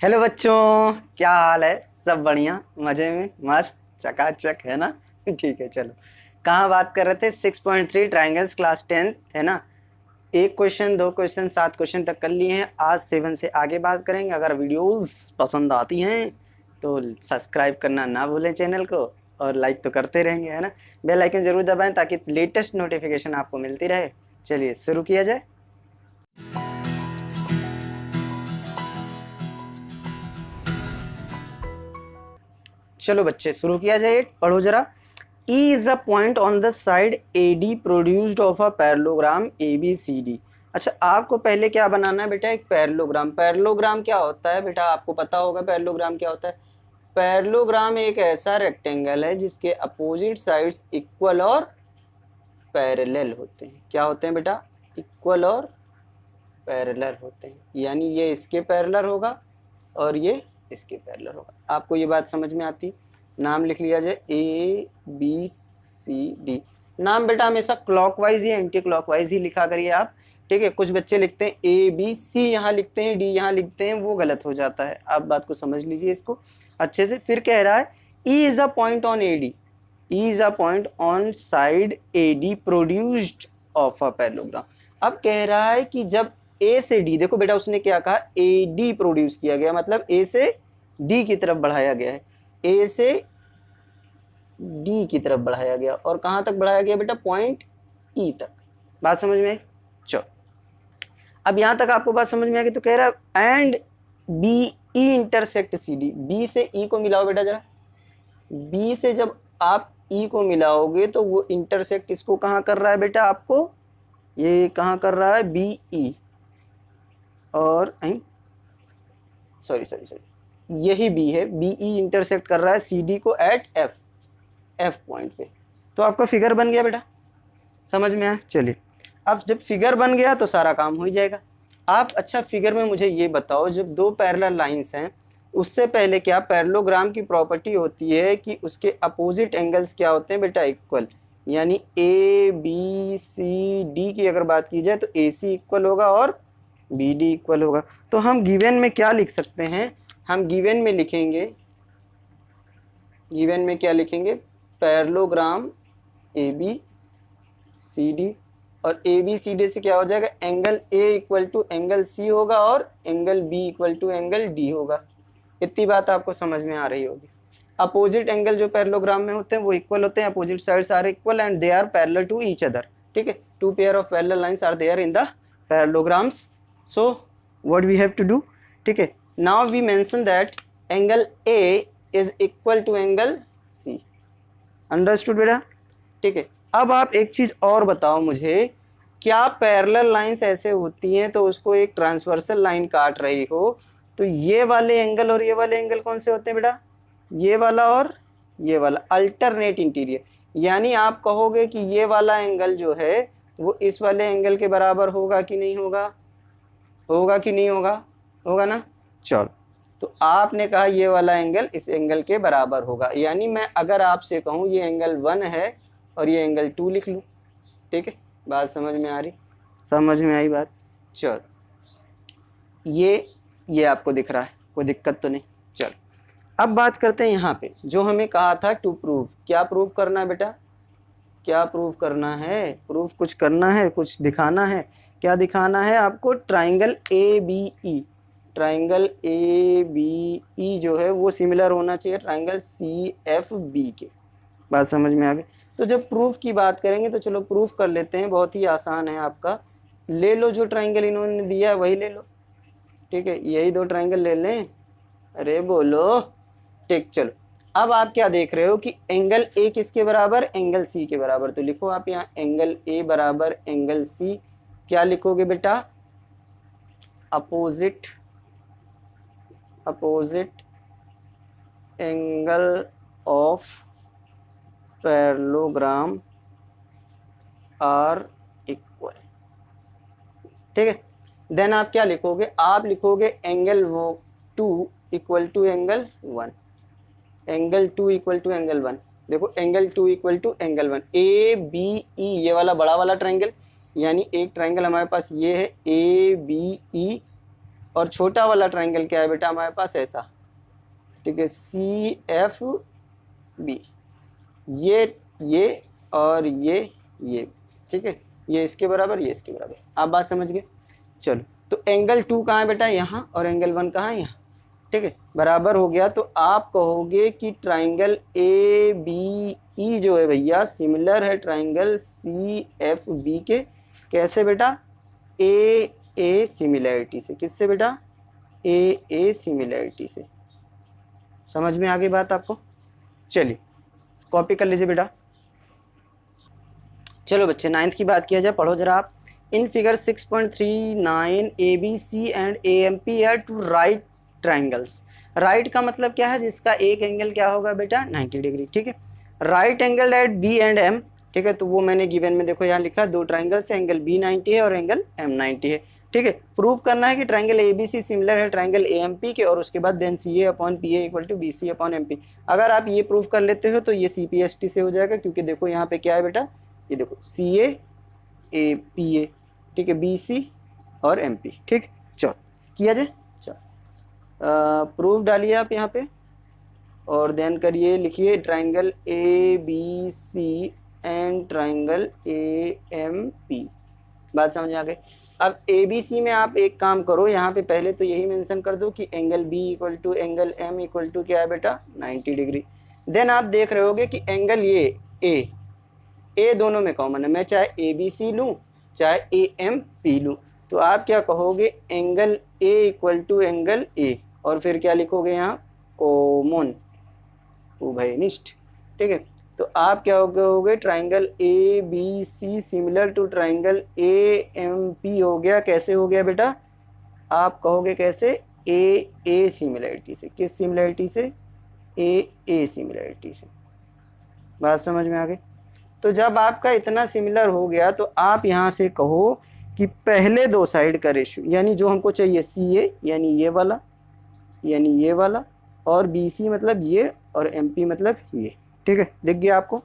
Hello बच्चों, क्या हाल है? सब बढ़िया, मजे में, मस्त, चकाचक है ना? ठीक है, चलो। कहाँ बात कर रहे थे? 6.3 ट्राइंगल्स, क्लास 10th, है ना? एक क्वेश्चन, दो क्वेश्चन, 7 क्वेश्चन तक कर लिए हैं। आज 7 से आगे बात करेंगे। अगर वीडियोस पसंद आती हैं तो सब्सक्राइब करना ना भूलें चैनल को, और लाइक तो करते रहेंगे, है ना? बेल आइकन जरूर दबाएं ताकि लेटेस्ट नोटिफिकेशन आपको मिलती रहे। चलिए शुरू किया जाए। चलो बच्चे, शुरू किया जाए। पढ़ो जरा। E is a point on the side AD produced of a parallelogram ABCD। अच्छा, आपको पहले क्या बनाना है बेटा? एक पैरेललोग्राम। पैरेललोग्राम क्या होता है बेटा? आपको पता होगा पैरेललोग्राम क्या होता है। पैरेललोग्राम एक ऐसा रेक्टेंगल है जिसके अपोजिट साइड्स इक्वल और पैरेलल होते हैं। क्या होते हैं बेटा? इक्वल और पैरेलल होते हैं। यानी ये इसके पैरेलल होगा और ये इसके पैरेलल होगा। आपको ये बात समझ में आती? नाम लिख लिया जाए ABCD। नाम बेटा हमेशा क्लॉकवाइज या एंटी क्लॉकवाइज ही लिखा करिए आप, ठीक है? कुछ बच्चे लिखते हैं ABC यहाँ लिखते हैं, D यहाँ लिखते हैं, वो गलत हो जाता है। आप बात को समझ लीजिए इसको अच्छे से। फिर कह रहा है E is a point on AD, E is a point on side AD produced of a parallelogram। अब कह रहा है कि जब A से D, देखो बेटा उसने क्या कहा, AD प्रोड्यूस किया गया, मतलब A से D की तरफ बढ़ाया गया है। A से D की तरफ बढ़ाया गया, और कहाँ तक बढ़ाया गया बेटा? पॉइंट E तक। बात समझ में आई? चलो, अब यहां तक आपको बात समझ में आ गई। तो कह रहा है and BE intersect CD। B से E को मिलाओ बेटा जरा। B से जब आप E को मिलाओगे तो वो इंटरसेक्ट इसको कहाँ कर रहा है बेटा? आपको ये कहाँ कर रहा है? BE, और सॉरी सॉरी सॉरी, यही B है। BE इंटरसेक्ट कर रहा है CD को एट F पॉइंट पे। तो आपका फिगर बन गया बेटा, समझ में आया? चलिए, अब जब फिगर बन गया तो सारा काम हो ही जाएगा। आप अच्छा फिगर में मुझे ये बताओ, जब दो पैरेलल लाइंस हैं उससे पहले क्या पैरेललोग्राम की प्रॉपर्टी होती है कि उसके अपोजिट एंगल्स क्या होते हैं बेटा? इक्वल। यानी ABCD की अगर बात की जाए तो AC इक्वल होगा और BD इक्वल होगा। तो हम गिवन में क्या लिख सकते हैं? हम गिवन में लिखेंगे, गिवन में क्या लिखेंगे? पैरेललोग्राम ABCD, और ABCD से क्या हो जाएगा? Angle A equal to angle C होगा और angle B equal to angle D होगा। इतनी बात आपको समझ में आ रही होगी। अपोजिट एंगल जो पैरेललोग्राम में होते हैं वो इक्वल होते हैं, opposite sides are equal and they are parallel to each other. ठीक है, two pair of parallel lines are there in the parallelograms. So what we have to do? ठीक है, now we mention that angle A is equal to angle C। Understood बेटा? ठीक है, अब आप एक चीज और बताओ मुझे, क्या पैरेलल लाइंस ऐसे होती हैं तो उसको एक ट्रांसवर्सल लाइन काट रही हो तो ये वाले एंगल और ये वाले एंगल कौन से होते हैं बेटा? ये वाला और ये वाला, अल्टरनेट इंटीरियर। यानी आप कहोगे कि ये वाला एंगल जो है वो इस वाले एंगल के बराबर होगा कि नहीं होगा? होगा कि नहीं होगा? होगा ना? चलो, तो आपने कहा ये वाला एंगल इस एंगल के बराबर होगा। यानी मैं अगर आपसे कहूँ ये एंगल 1 है और ये एंगल 2 लिख लूँ। ठीक है, बात समझ में आ रही? समझ में आई बात? चलो, ये आपको दिख रहा है, कोई दिक्कत तो नहीं? चलो, अब बात करते हैं यहाँ पे जो हमें कहा था टू प्रूव। क्या प्रूव करना है बेटा? क्या प्रूव करना है? प्रूव कुछ करना है, कुछ दिखाना है। क्या दिखाना है आपको? ट्राइंगल ABE, ट्राइंगल ABE जो है वो सिमिलर होना चाहिए ट्राइंगल CFB के। बात समझ में आ गई? तो जब प्रूफ की बात करेंगे तो चलो प्रूफ कर लेते हैं, बहुत ही आसान है आपका। ले लो जो ट्राइंगल इन्होंने दिया है वही ले लो। ठीक है, यही दो ट्राइंगल ले लें। अरे बोलो। ठीक, चलो, अब आप क्या देख रहे हो कि एंगल A किसके बराबर? एंगल C के बराबर। तो लिखो आप यहाँ एंगल A बराबर एंगल C। क्या लिखोगे बेटा? Opposite angle of parallelogram are equal. ठीक है, देन आप क्या लिखोगे? आप लिखोगे angle 2 equal to angle 1, angle 2 equal to angle 1। देखो angle 2 equal to angle 1, ABE ये वाला बड़ा वाला ट्राइंगल। यानी एक ट्राइंगल हमारे पास ये है ABE, और छोटा वाला ट्राइंगल क्या है बेटा हमारे पास ऐसा, ठीक है, CFB, ये और ये, ठीक है, ये इसके बराबर, ये इसके बराबर। आप बात समझ गए। चलो, तो एंगल 2 कहाँ है बेटा, यहाँ, और एंगल 1 कहाँ है, यहाँ, ठीक है, बराबर हो गया। तो आप कहोगे कि ट्राइंगल ABE जो है भैया सिमिलर है ट्राइंगल CFB के। कैसे बेटा, AA सिमिलैरिटी से। किससे बेटा, AA सिमिलैरिटी से। समझ में आ गई बात आपको। चलिए कॉपी कर लीजिए बेटा। चलो बच्चे 9th की बात किया जाए, पढ़ो जरा आप। In figure 6.39 ABC and AMP are two right triangles. Right का मतलब क्या है, जिसका एक एंगल क्या होगा बेटा 90 डिग्री, ठीक है। Right angle at B and M, ठीक है, तो वो मैंने गिवन में देखो यहाँ लिखा, दो ट्राइंगल से एंगल B 90 है और एंगल M 90 है, ठीक है। प्रूव करना है कि ट्राइंगल ABC सिमिलर है ट्राइंगल AMP के, और उसके बाद then CA upon PA equal to BC upon MP। अगर आप ये प्रूव कर लेते हो तो ये CPST से हो जाएगा, क्योंकि देखो यहाँ पे क्या है बेटा, ये देखो CA PA, ठीक है, BC और MP, ठीक। चलो किया जाए, चलो प्रूफ डालिए आप यहाँ पे, और देन करिए, लिखिए triangle ABC and triangle AMP। बात समझ आ गई। अब ABC में आप एक काम करो, यहाँ पे पहले तो यही मेंशन कर दो कि angle B equal to angle M equal to क्या है बेटा 90 डिग्री। देन आप देख रहे होगे कि एंगल ये A दोनों में कॉमन है, मैं चाहे ABC लूँ चाहे AMP लूँ, तो आप क्या कहोगे, angle A equal to angle A, और फिर क्या लिखोगे यहाँ, कॉमन उभयनिष्ठ, ठीक है। तो आप क्या कहोगे, triangle ABC similar to triangle AMP हो गया। कैसे हो गया बेटा, आप कहोगे कैसे, AA सिमिलरिटी से। किस सिमिलरिटी से, AA सिमिलरिटी से। बात समझ में आ गई। तो जब आपका इतना सिमिलर हो गया तो आप यहाँ से कहो कि पहले दो साइड का रेशियो, यानी जो हमको चाहिए CA यानी ये वाला, यानी ये वाला, और BC मतलब ये, और MP मतलब ये, ठीक है, दिख गया आपको।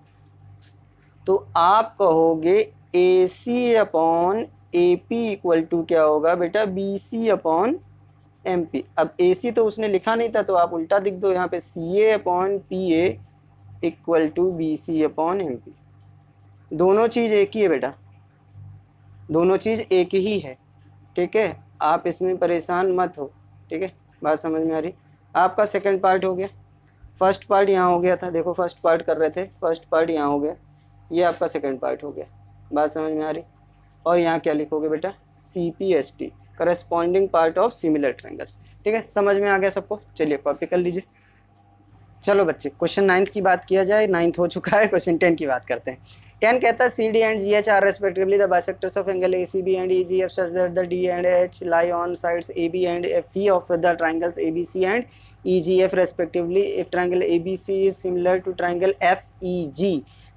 तो आप कहोगे AC upon AP equal to क्या होगा बेटा, BC अपॉन MP। अब AC तो उसने लिखा नहीं था, तो आप उल्टा लिख दो यहाँ पे, CA upon PA equal to BC upon MP। दोनों चीज़ एक ही है बेटा, दोनों चीज़ एक ही है, ठीक है, आप इसमें परेशान मत हो, ठीक है। बात समझ में आ रही। आपका सेकंड पार्ट हो गया, फर्स्ट पार्ट यहाँ हो गया था, देखो फर्स्ट पार्ट कर रहे थे, फर्स्ट पार्ट यहाँ हो गया, ये आपका सेकंड पार्ट हो गया। बात समझ में आ रही। और यहाँ क्या लिखोगे बेटा, CPST corresponding part of similar triangles, ठीक है। समझ में आ गया सबको। चलिए कॉपी कर लीजिए। चलो बच्चे क्वेश्चन 9th की बात किया जाए, 9th हो चुका है, क्वेश्चन 10 की बात करते हैं। 10 कहता है CD and GH are respectively the bisectors of angle ACB and EGF such that the D and H lie on sides AB and FE of the triangles ABC and EGF respectively if triangle ABC is similar to triangle FEG,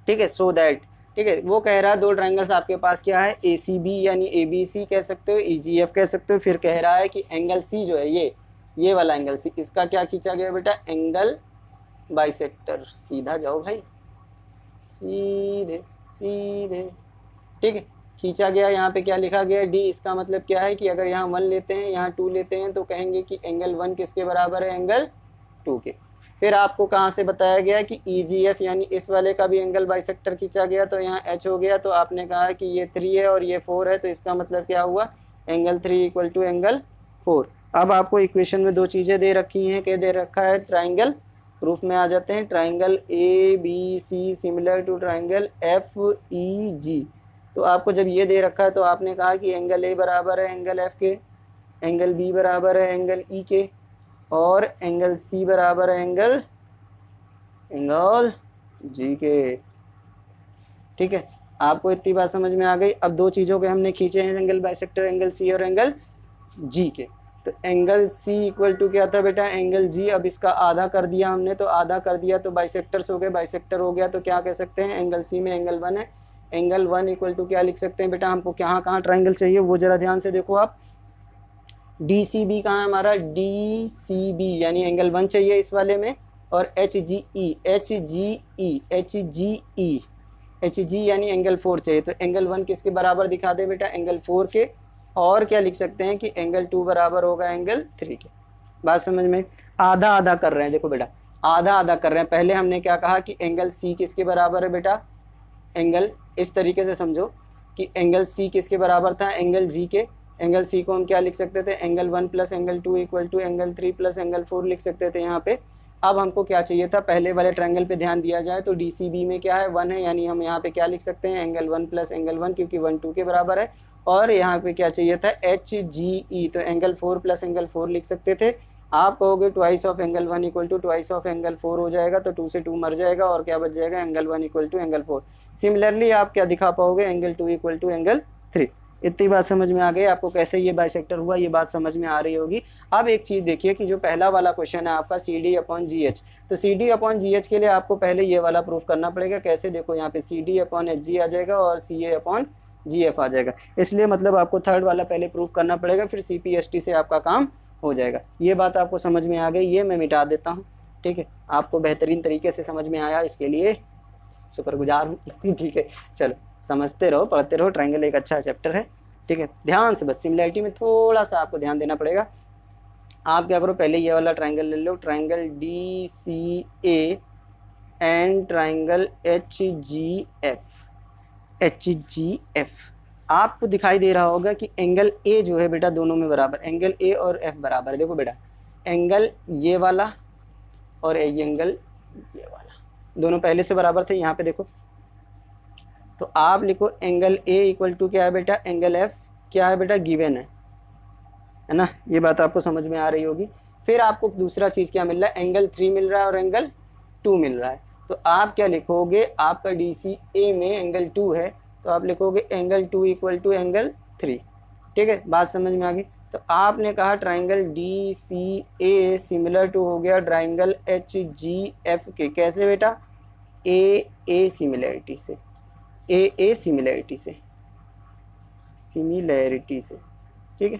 ठीक है, so that, ठीक है, वो कह रहा है दो triangles आपके पास क्या है, ACB यानी ABC कह सकते हो, EGF कह सकते हो, फिर कह रहा है कि एंगल C जो है ये वाला एंगल C, इसका क्या खींचा गया बेटा, एंगल बाइसेक्टर। सीधा जाओ भाई, सीधे सीधे, ठीक है, खींचा गया। यहाँ पे क्या लिखा गया, D। इसका मतलब क्या है कि अगर यहाँ 1 लेते हैं, यहाँ 2 लेते हैं, तो कहेंगे कि एंगल 1 किसके बराबर है, एंगल 2 के। फिर आपको कहाँ से बताया गया कि EGF यानी इस वाले का भी एंगल बाइसेक्टर खींचा गया, तो यहाँ H हो गया, तो आपने कहा कि ये 3 है और ये 4 है, तो इसका मतलब क्या हुआ, एंगल 3 इक्वल टू एंगल 4। अब आपको इक्वेशन में दो चीज़ें दे रखी हैं, क्या दे रखा है, ट्राइंगल। प्रूफ में आ जाते हैं, triangle ABC similar to triangle FEG। तो आपको जब ये दे रखा है तो आपने कहा कि एंगल A बराबर है एंगल F के, एंगल B बराबर है एंगल E के, और एंगल C बराबर है एंगल G के, ठीक है। आपको इतनी बात समझ में आ गई। अब दो चीज़ों के हमने खींचे हैं एंगल बाइसेक्टर, एंगल C और एंगल G के। तो एंगल C इक्वल टू क्या था बेटा, एंगल G। अब इसका आधा कर दिया हमने, तो आधा कर दिया तो बाइसेक्टर्स हो गए, बाइसेक्टर हो गया तो क्या कह सकते हैं, एंगल C में एंगल 1 है, एंगल 1 इक्वल टू क्या लिख सकते हैं बेटा, हमको कहाँ ट्राइंगल चाहिए वो जरा ध्यान से देखो आप। DCB कहाँ है हमारा, DCB यानी एंगल 1 चाहिए इस वाले में, और HG यानी एंगल 4 चाहिए। तो एंगल 1 किसके बराबर दिखा दे बेटा, एंगल 4 के, और क्या लिख सकते हैं कि एंगल 2 बराबर होगा एंगल 3 के। बात समझ में? आधा आधा कर रहे हैं, देखो बेटा आधा आधा कर रहे हैं। पहले हमने क्या कहा कि एंगल सी किसके बराबर है बेटा, एंगल इस तरीके से समझो कि एंगल सी किसके बराबर था, एंगल जी के। एंगल सी को हम क्या लिख सकते थे, angle 1 plus angle 2 equal to angle 3 plus angle 4 लिख सकते थे यहाँ पे। अब हमको क्या चाहिए था, पहले वाले ट्रायंगल पे ध्यान दिया जाए तो डी सी बी में क्या है 1 है, यानी हम यहाँ पे क्या लिख सकते हैं एंगल 1 प्लस एंगल 1, क्योंकि 1 2 के बराबर है। और यहाँ पे क्या चाहिए था एच जी ई, तो एंगल 4 प्लस एंगल 4 लिख सकते थे। आप कहोगे twice of angle 1 equal to twice of angle 4 हो जाएगा, तो 2 से 2 मर जाएगा और क्या बच जाएगा angle 1 equal to angle 4। Similarly आप क्या दिखा पाओगे, एंगल 2 इक्वल टू एंगल 3। इतनी बात समझ में आ गई आपको, कैसे ये बाइसेक्टर हुआ ये बात समझ में आ रही होगी। अब एक चीज़ देखिए कि जो पहला वाला क्वेश्चन है आपका C D upon G H, तो C D upon G H के लिए आपको पहले ये वाला प्रूफ करना पड़ेगा। कैसे, देखो यहाँ पे C D upon H G आ जाएगा और सी ए अपॉन जी एफ आ जाएगा। इसलिए मतलब आपको थर्ड वाला पहले प्रूफ करना पड़ेगा, फिर सी पी एस टी से आपका काम हो जाएगा। ये बात आपको समझ में आ गई, ये मैं मिटा देता हूँ, ठीक है। आपको बेहतरीन तरीके से समझ में आया, इसके लिए शुक्रगुजार हूँ। ठीक है, चलो समझते रहो, पढ़ते रहो। ट्रायंगल एक अच्छा चैप्टर है, ठीक है। ध्यान से बस सिमिलैरिटी में थोड़ा सा आपको ध्यान देना पड़ेगा। आप क्या करो, पहले ये वाला ट्रायंगल ले लो, triangle D C A and triangle H G F. H G F आपको दिखाई दे रहा होगा कि एंगल ए जो है बेटा दोनों में बराबर, एंगल ए और एफ बराबर है। देखो बेटा एंगल ये वाला और एंगल ये वाला दोनों पहले से बराबर थे, यहाँ पे देखो। तो आप लिखो एंगल ए इक्वल टू क्या है बेटा, एंगल एफ क्या है बेटा, गिवन है ना। ये बात आपको समझ में आ रही होगी। फिर आपको दूसरा चीज़ क्या मिल रहा है, एंगल 3 मिल रहा है और एंगल 2 मिल रहा है। तो आप क्या लिखोगे, आपका डी सी ए में एंगल 2 है, तो आप लिखोगे एंगल 2 इक्वल टू एंगल 3, ठीक है। बात समझ में आ गई। तो आपने कहा triangle D C A similar to हो गया ट्रायंगल एच जी एफ के। कैसे बेटा, ए सिमिलैरिटी से, ए सिमिलैरिटी से, ठीक है।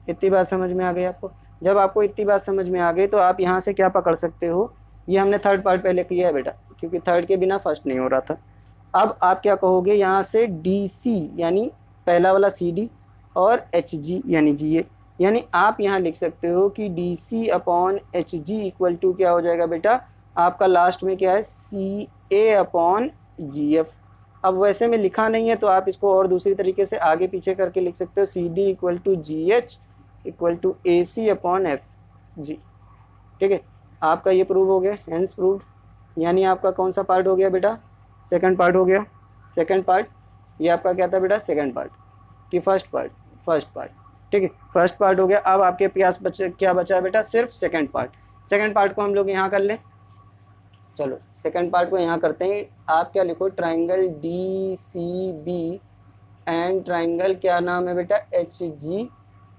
इतनी बात समझ में आ गई आपको। जब आपको इतनी बात समझ में आ गई तो आप यहाँ से क्या पकड़ सकते हो, ये हमने थर्ड पार्ट पहले किया है बेटा, क्योंकि थर्ड के बिना फर्स्ट नहीं हो रहा था। अब आप क्या कहोगे, यहाँ से डी सी यानी पहला वाला सी डी और एच जी यानी जी ए, यानी आप यहाँ लिख सकते हो कि D C upon H G equal to क्या हो जाएगा बेटा, आपका लास्ट में क्या है सी ए अपॉन जी एफ। अब वैसे में लिखा नहीं है तो आप इसको और दूसरी तरीके से आगे पीछे करके लिख सकते हो, C D equal to G H equal to A C upon F G, ठीक है। आपका ये प्रूव हो गया, हेंस प्रूव्ड। यानी आपका कौन सा पार्ट हो गया बेटा, सेकंड पार्ट हो गया। सेकंड पार्ट ये आपका क्या था बेटा, सेकंड पार्ट कि फर्स्ट पार्ट, ठीक है, फर्स्ट पार्ट हो गया। अब आपके पास क्या बचा बेटा, सिर्फ सेकंड पार्ट। सेकंड पार्ट को हम लोग यहाँ कर लें, चलो सेकंड पार्ट को यहाँ करते हैं। आप क्या लिखो, triangle D C B and triangle क्या नाम है बेटा, H G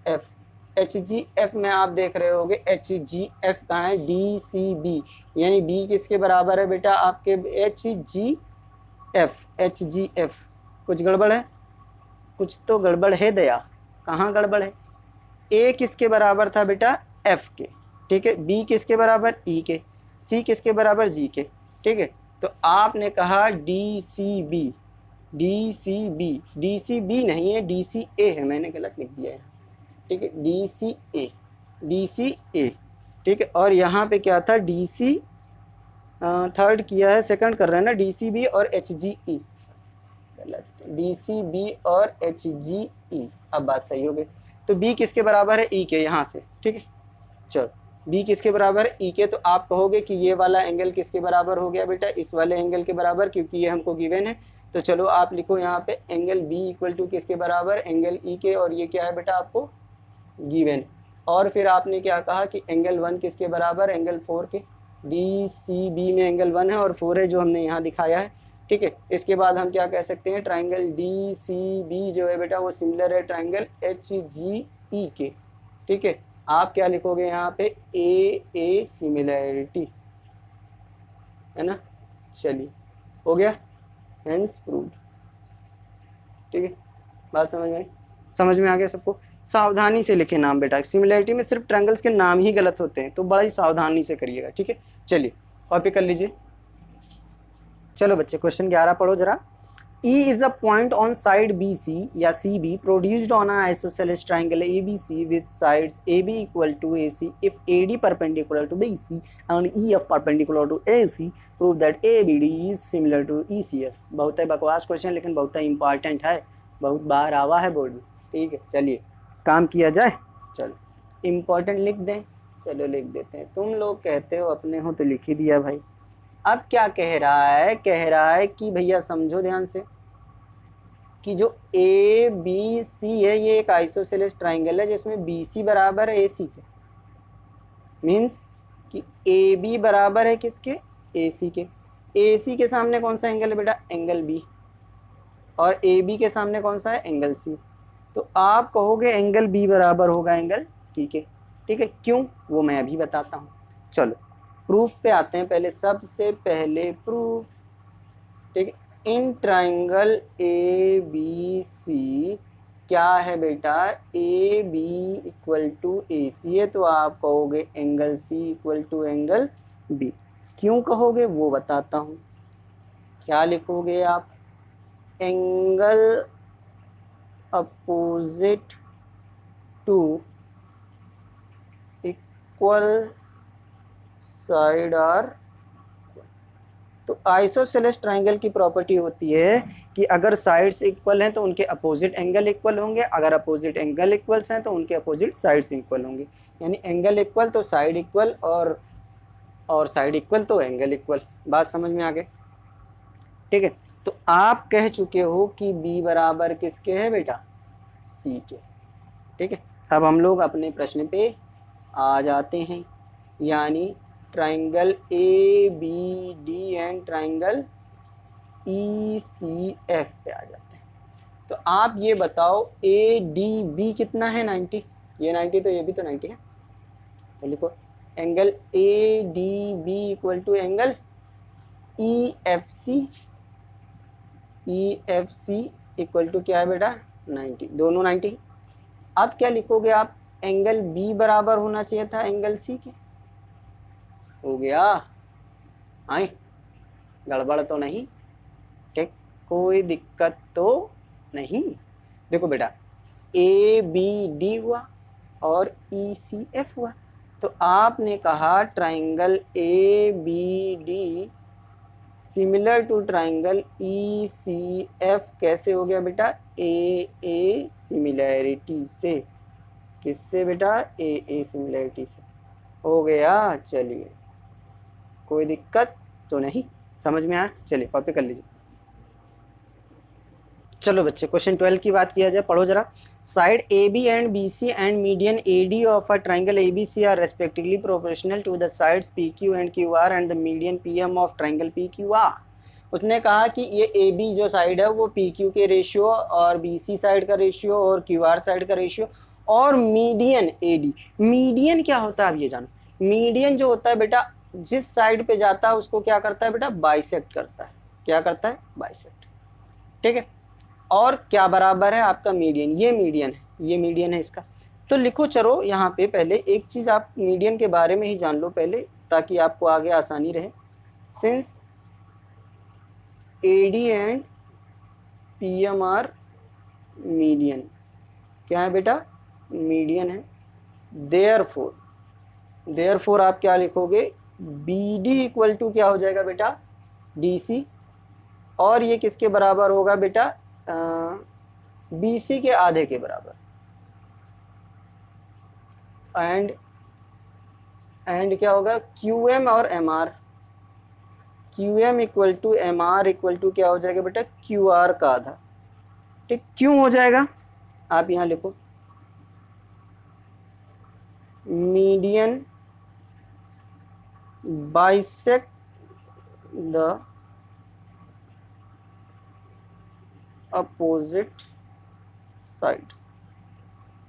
F. H G F में आप देख रहे होगे एच जी एफ कहाँ है, डी सी बी, यानी बी किसके बराबर है बेटा आपके एच जी एफ। कुछ गड़बड़ है, कुछ तो गड़बड़ है दया, कहाँ गड़बड़ है। ए किसके बराबर था बेटा, एफ के, ठीक है। बी किसके बराबर, ई के। सी किसके बराबर, जी के, ठीक है। तो आपने कहा डी सी बी नहीं है, डी सी ए है, मैंने गलत लिख दिया है, ठीक है। डी सी ए, ठीक है। और यहाँ पे क्या था, डी सी थर्ड किया है, सेकंड कर रहे हैं ना, डी सी बी और एच जी ई, गलत, डी सी बी और एच जी ई। अब बात सही हो गई। तो बी किसके बराबर है, ई के, यहाँ से, ठीक है। चलो बी किसके बराबर है, ई के। तो आप कहोगे कि ये वाला एंगल किसके बराबर हो गया बेटा, इस वाले एंगल के बराबर, क्योंकि ये हमको गिवन है। तो चलो आप लिखो यहाँ पे एंगल बी इक्वल टू किसके बराबर, एंगल ई के, और ये क्या है बेटा आपको गिवन। और फिर आपने क्या कहा कि एंगल 1 किसके बराबर, एंगल 4 के। डी सी बी में एंगल 1 है और 4 है जो हमने यहाँ दिखाया है, ठीक है। इसके बाद हम क्या कह सकते हैं, ट्रायंगल डी सी बी जो है बेटा वो सिमिलर है ट्रायंगल एच जी ई के, ठीक है। आप क्या लिखोगे यहाँ पे, ए सिमिलैरिटी, है ना। चलिए हो गया, हेंस प्रूव्ड, ठीक है। बात समझ में आ गया सबको। सावधानी से लिखे नाम बेटा, सिमिलैरिटी में सिर्फ ट्रायंगल्स के नाम ही गलत होते हैं, तो बड़ा ही सावधानी से करिएगा, ठीक है। चलिए कॉपी कर लीजिए। चलो बच्चे क्वेश्चन 11 पढ़ो जरा। E is a point on side BC या CB produced on a isosceles triangle ABC with sides AB equal to AC if AD perpendicular to BC and EF perpendicular to AC prove that ABD is similar to ECF। बहुत है बकवास question लेकिन बहुत ही important है, बहुत बार आवा है board में। ठीक है, चलिए काम किया जाए। चलो इम्पोर्टेंट लिख दें, चलो लिख देते हैं। तुम लोग कहते हो अपने हो तो लिख ही दिया भाई। अब क्या कह रहा है, कह रहा है कि भैया समझो ध्यान से कि जो ए बी सी है ये एक आइसोसेलेस ट्राइंगल है जिसमें बी सी बराबर है ए सी के। मीन्स कि ए बी बराबर है किसके, ए सी के। ए सी के सामने कौन सा एंगल है बेटा, एंगल बी, और ए बी के सामने कौन सा है, एंगल सी। तो आप कहोगे एंगल बी बराबर होगा एंगल सी के। ठीक है, क्यों वो मैं अभी बताता हूँ। चलो प्रूफ पे आते हैं पहले, सबसे पहले प्रूफ। ठीक है, इन ट्राइंगल ए बी सी क्या है बेटा, A B equal to A C है, तो आप कहोगे angle C equal to angle B. क्यों कहोगे वो बताता हूँ। क्या लिखोगे आप, angle opposite to equal side are. तो आइसोसेलेस ट्राइंगल की प्रॉपर्टी होती है कि अगर साइड्स इक्वल हैं तो उनके अपोजिट एंगल इक्वल होंगे, अगर अपोजिट एंगल इक्वल्स हैं तो उनके अपोजिट साइड्स इक्वल होंगे। यानी एंगल इक्वल तो साइड इक्वल, और साइड इक्वल तो एंगल इक्वल। बात समझ में आ गई। ठीक है, तो आप कह चुके हो कि B बराबर किसके है बेटा, C के। ठीक है, अब हम लोग अपने प्रश्न पे आ जाते हैं, यानी triangle A B D and triangle E C F पे आ जाते हैं। तो आप ये बताओ ए डी बी कितना है, 90। ये 90 तो ये भी तो 90 है। तो लिखो angle A D B equal to angle E F C. E F C equal to क्या है बेटा, 90, दोनों 90। अब क्या लिखोगे आप, एंगल बी बराबर होना चाहिए था एंगल सी के। हो गया, आई गड़बड़ तो नहीं, ठीक, कोई दिक्कत तो नहीं। देखो बेटा ए बी डी हुआ और ई सी एफ हुआ, तो आपने कहा triangle A B D similar to triangle E C F. कैसे हो गया बेटा, ए सिमिलैरिटी से। किससे बेटा, ए सिमिलैरिटी से हो गया। चलिए कोई दिक्कत तो नहीं, समझ में आया। चलिए कॉपी कर लीजिए। चलो बच्चे क्वेश्चन 12 की बात किया जाए, पढ़ो जरा। Side A B and B C and median A D of a triangle A B C are respectively proportional to the sides P Q and Q R and the median P M of triangle P Q R. उसने कहा कि ये A B जो side है वो P Q के ratio और B C side का रेशियो और क्यू आर साइड का रेशियो और मीडियन ए डी। मीडियन क्या होता है अब ये जानो। मीडियन जो होता है बेटा जिस साइड पे जाता है उसको क्या करता है बेटा, बाइसेक्ट करता है। क्या करता है, बाइसेक्ट। ठीक है, और क्या बराबर है आपका मीडियन, ये मीडियन है, ये मीडियन है इसका। तो लिखो चलो यहाँ पे पहले एक चीज आप मीडियन के बारे में ही जान लो पहले, ताकि आपको आगे आसानी रहे। Since A D and P M are median, क्या है बेटा, मीडियन है। देयरफॉर आप क्या लिखोगे, बी डी इक्वल टू क्या हो जाएगा बेटा, डी सी, और ये किसके बराबर होगा बेटा, बी सी के आधे के बराबर। एंड क्या होगा, क्यू एम और M R. Q M equal to M R equal to क्या हो जाएगा बेटा, क्यू आर का आधा। ठीक, क्यों हो जाएगा, आप यहां लिखो median bisect the opposite side.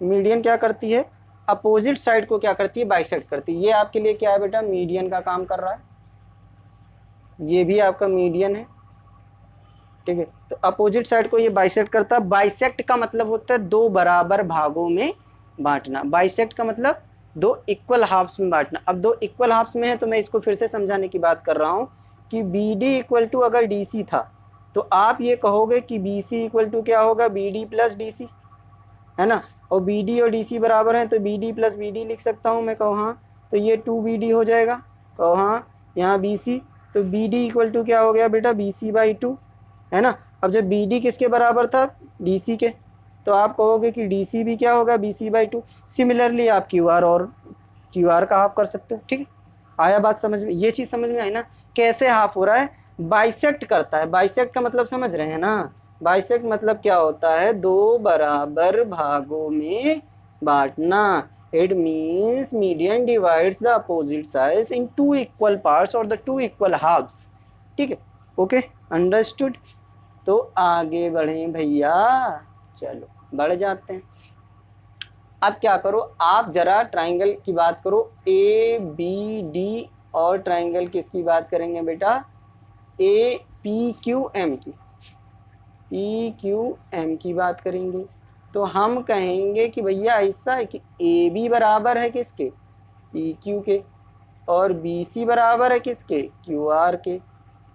Median क्या करती है, अपोजिट साइड को क्या करती है, बाइसेक्ट करती है। ये आपके लिए क्या है बेटा, मीडियन का काम कर रहा है। ये भी आपका मीडियन है। ठीक है, तो अपोजिट साइड को ये बाइसेक्ट करता है। बाइसेक्ट का मतलब होता है दो बराबर भागों में बांटना। बाइसेक्ट का मतलब दो इक्वल हाफ्स में बांटना। अब दो इक्वल हाफ्स में है तो मैं इसको फिर से समझाने की बात कर रहा हूँ कि बी डी इक्वल टू अगर डी सी था तो आप ये कहोगे कि बी सी इक्वल टू क्या होगा, B D plus D C, है ना। और बी डी और डी सी बराबर हैं तो B D plus B D लिख सकता हूँ मैं, कहो हाँ। तो ये 2BD हो जाएगा, कहो हाँ। यहाँ बी सी, तो बी डी इक्वल टू क्या हो गया बेटा, बी सी बाई 2, है ना। अब जब बी डी किसके बराबर था, डी सी के, तो आप कहोगे कि डी सी भी क्या होगा, बी सी बाई 2। सिमिलरली आप क्यू आर और क्यू आर का हाफ कर सकते हो। ठीक है, आया बात समझ में, ये चीज़ समझ में आई ना, कैसे हाफ हो रहा है, बाइसेक्ट करता है। बाइसेक्ट का मतलब समझ रहे हैं ना, बाइसेक्ट मतलब क्या होता है, दो बराबर भागों में बांटना। It means median divides the opposite sides in 2 equal parts और द 2 इक्वल हाफ्स। ठीक है, ओके, अंडरस्टूड। तो आगे बढ़ें भैया, चलो बढ़ जाते हैं। अब क्या करो, आप जरा ट्राइंगल की बात करो, ए बी डी, और ट्राइंगल किसकी बात करेंगे बेटा, ए पी क्यू एम की, पी क्यू एम की बात करेंगे। तो हम कहेंगे कि भैया ऐसा है कि ए बी बराबर है किसके, पी क्यू के, और बी सी बराबर है किसके, क्यू आर के,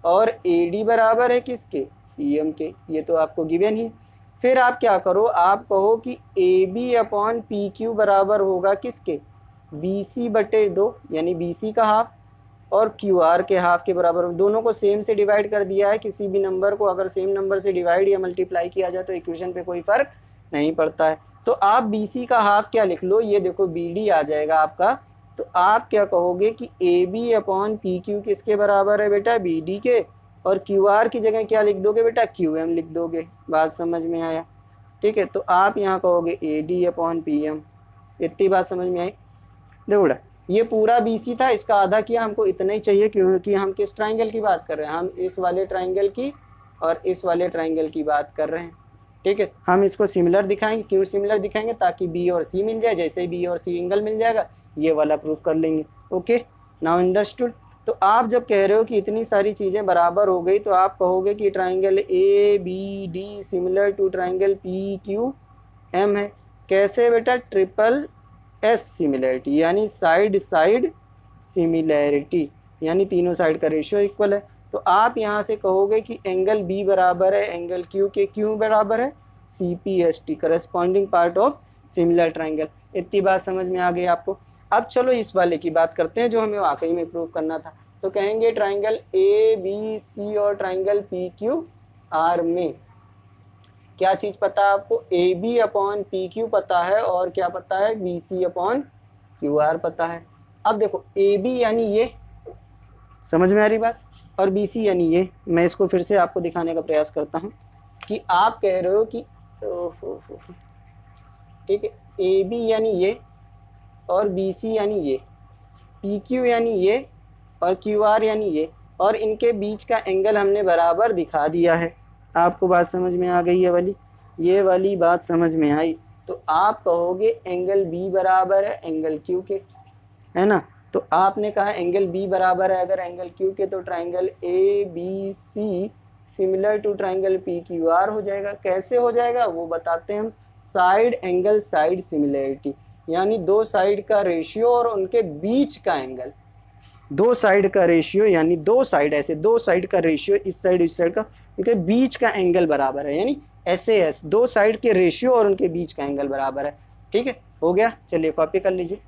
और ए डी बराबर है किसके, पी एम के। ये तो आपको गिवन ही। फिर आप क्या करो, आप कहो कि A B upon P Q बराबर होगा किसके, बी सी बटे 2, यानी बी सी का हाफ और क्यू आर के हाफ के बराबर। दोनों को सेम से डिवाइड कर दिया है। किसी भी नंबर को अगर सेम नंबर से डिवाइड या मल्टीप्लाई किया जाए तो इक्वेशन पे कोई फर्क नहीं पड़ता है। तो आप बी सी का हाफ क्या लिख लो, ये देखो बी डी आ जाएगा आपका। तो आप क्या कहोगे कि A B upon P Q किसके बराबर है बेटा, बी डी के, और क्यू आर की जगह क्या लिख दोगे बेटा, क्यू एम लिख दोगे। बात समझ में आया। ठीक है, तो आप यहाँ कहोगे A D upon P M. इतनी बात समझ में आई। देखो बेटा, ये पूरा बी सी था, इसका आधा किया, हमको इतना ही चाहिए क्योंकि हम किस ट्राइंगल की बात कर रहे हैं, हम इस वाले ट्राइंगल की और इस वाले ट्राइंगल की बात कर रहे हैं। ठीक है, हम इसको सिमिलर दिखाएंगे। क्यों सिमिलर दिखाएंगे, ताकि बी और सी मिल जाए। जैसे ही बी और सी एंगल मिल जाएगा, ये वाला प्रूफ कर लेंगे। Okay, now understood. तो आप जब कह रहे हो कि इतनी सारी चीज़ें बराबर हो गई, तो आप कहोगे कि triangle A B D similar to triangle P Q M है। कैसे बेटा, ट्रिपल एस सिमिलैरिटी, यानी साइड साइड सिमिलैरिटी, यानी तीनों साइड का रेशियो इक्वल है। तो आप यहाँ से कहोगे कि एंगल बी बराबर है एंगल क्यू के, क्यू बराबर है C P S T, corresponding part of similar triangle. इतनी बात समझ में आ गई आपको। अब चलो इस वाले की बात करते हैं जो हमें वाकई में प्रूव करना था। तो कहेंगे ट्राइंगल ए बी सी और ट्राइंगल पी क्यू आर में क्या चीज़ पता है आपको, A B upon P Q पता है, और क्या पता है, B C upon Q R पता है। अब देखो, ए बी यानी ये, समझ में आ रही बात, और बी सी यानी ये। मैं इसको फिर से आपको दिखाने का प्रयास करता हूँ कि आप कह रहे हो कि ठीक है, ए बी यानी ये और बी सी यानी ये, पी क्यू यानी ये और क्यू आर यानी ये, और इनके बीच का एंगल हमने बराबर दिखा दिया है। आपको बात समझ में आ गई है वाली, ये वाली बात समझ में आई। तो आप कहोगे एंगल बी बराबर है एंगल क्यू के, है ना। तो आपने कहा एंगल बी बराबर है अगर एंगल क्यू के, तो triangle A B C similar to triangle P Q R हो जाएगा। कैसे हो जाएगा वो बताते हैं हम। साइड एंगल साइड सिमिलैरिटी, यानी दो साइड का रेशियो और उनके बीच का एंगल, दो साइड का रेशियो यानी दो साइड, ऐसे दो साइड का रेशियो, इस साइड का, उनके बीच का एंगल बराबर है, यानी SAS, दो साइड के रेशियो और उनके बीच का एंगल बराबर है। ठीक है, हो गया। चलिए कॉपी कर लीजिए।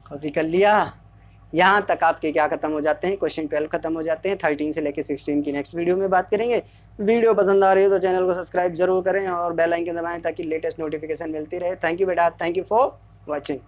कॉपी कर लिया। यहाँ तक आपके क्या खत्म हो जाते हैं, क्वेश्चन 12 खत्म हो जाते हैं। 13 से लेकर 16 की नेक्स्ट वीडियो में बात करेंगे। वीडियो पसंद आ रही है तो चैनल को सब्सक्राइब जरूर करें और बेल आइकन दबाएं ताकि लेटेस्ट नोटिफिकेशन मिलती रहे। थैंक यू बेटा, थैंक यू फॉर वॉचिंग।